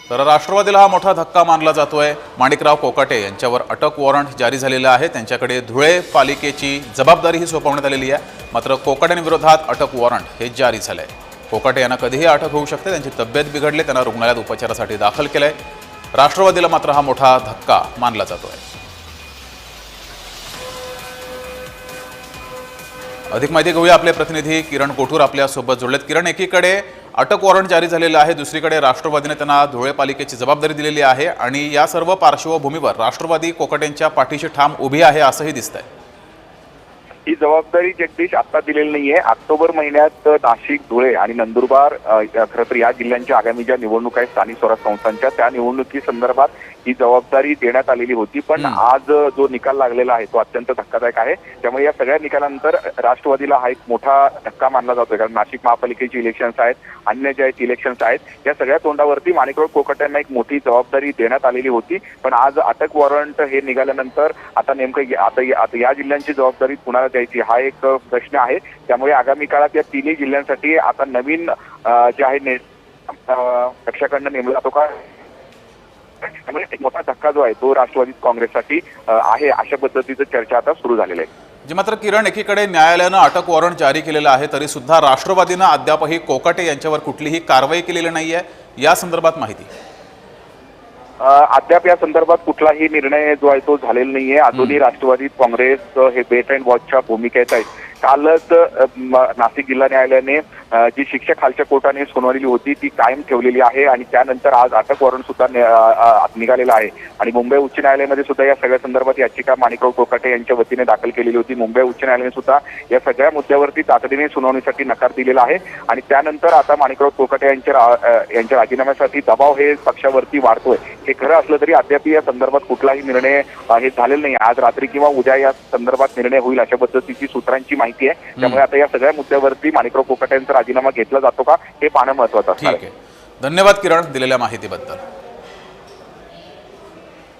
तर राष्ट्रवादीला हा मोठा धक्का मानला जातोय। माणिकराव कोकाटे यांच्यावर अटक वॉरंट जारी झालेलं आहे। त्यांच्याकडे धुळे पालिकेची जबाबदारीही सोपवण्यात आलेली आहे। मात्र कोकाटेंविरोधात अटक वॉरंट हे जारी झालंय। कोकाटे यांना कधीही अटक होऊ शकते। त्यांची तब्येत बिघडली, त्यांना रुग्णालयात उपचारासाठी दाखल केलंय। राष्ट्रवादीला मात्र हा मोठा धक्का मानला जातोय। अधिक माहिती घेऊया, आपले प्रतिनिधी किरण कोठूर आपल्या सोबत जोडलेत। किरण, एकीकडे अटक वॉरंट जारी झालेलं आहे, दुसरीकडे राष्ट्रवादीने त्यांना धुळे पालिकेची जबाबदारी दिलेली आहे आणि या सर्व पार्श्वभूमीवर राष्ट्रवादी कोकाटेंच्या पाठीशी ठाम उभी आहे असंही दिसतंय। ही जबाबदारी जगदीश आता दिलेली नाहीये। ऑक्टोबर महिन्यात नाशिक, धुळे आणि नंदुरबार खरं तर या जिल्ह्यांच्या आगामी ज्या निवडणुका आहेत स्थानिक स्वराज्य संस्थांच्या, त्या निवडणुकी संदर्भात ही जबाबदारी देण्यात आलेली होती। पण आज जो निकाल लागलेला आहे तो अत्यंत धक्कादायक आहे। त्यामुळे या सगळ्या निकालानंतर राष्ट्रवादीला हा एक मोठा धक्का मानला जातोय। कारण नाशिक महापालिकेची इलेक्शन्स आहेत, अन्य जे आहेत इलेक्शन्स आहेत, या सगळ्या तोंडावरती माणिकराव कोकाटेंना एक मोठी जबाबदारी देण्यात आलेली होती। पण आज अटक वॉरंट हे निघाल्यानंतर आता नेमकं आता या जिल्ह्यांची जबाबदारी कुणाला द्यायची हा एक प्रश्न आहे। त्यामुळे आगामी काळात या तिन्ही जिल्ह्यांसाठी आता नवीन जे आहे पक्षाकडनं नेमला जातो का, त्यामुळे एक मोठा धक्का जो आहे तो राष्ट्रवादी काँग्रेससाठी आहे, अशा पद्धतीचं चर्चा आता सुरू झालेली आहे। जी मात्र किरण, एकीकडे न्यायालयानं अटक वॉरंट जारी केलेलं आहे, तरी सुद्धा राष्ट्रवादीनं अद्यापही कोकाटे यांच्यावर कुठलीही कारवाई केलेली नाहीये। या संदर्भात माहिती अद्याप या संदर्भात कुठलाही निर्णय जो आहे तो झालेला नाहीये। अजूनही राष्ट्रवादी काँग्रेस हे वेट अँड वॉचच्या भूमिकेत आहेत। कालच नाशिक जिल्हा न्यायालयाने जी शिक्षा खालच्या कोर्टाने सुनावलेली होती ती कायम ठेवलेली आहे आणि त्यानंतर आज अटक वॉरंट सुद्धा निघालेला आहे। आणि मुंबई उच्च न्यायालयामध्ये सुद्धा या सगळ्या संदर्भात याचिका माणिकराव कोकाटे यांच्या वतीने दाखल केलेली होती। मुंबई उच्च न्यायालयाने सुद्धा या सगळ्या मुद्द्यावरती तातडीने सुनावणीसाठी नकार दिलेला आहे आणि त्यानंतर आता माणिकराव कोकाटे यांच्या राजीनाम्यासाठी दबाव हे पक्षावरती वाढतोय। हे खरं असलं तरी अद्याप या संदर्भात कुठलाही निर्णय हे झालेला नाही। आज रात्री किंवा उद्या या संदर्भात निर्णय होईल अशा पद्धतीची सूत्रांची माहिती आहे। त्यामुळे आता या सगळ्या मुद्द्यावरती माणिकराव कोकाटे यांचा राजीनामा घेतला जातो का हे पाहणं महत्त्वाचं असणार आहे। धन्यवाद किरण दिलेल्या माहितीबद्दल।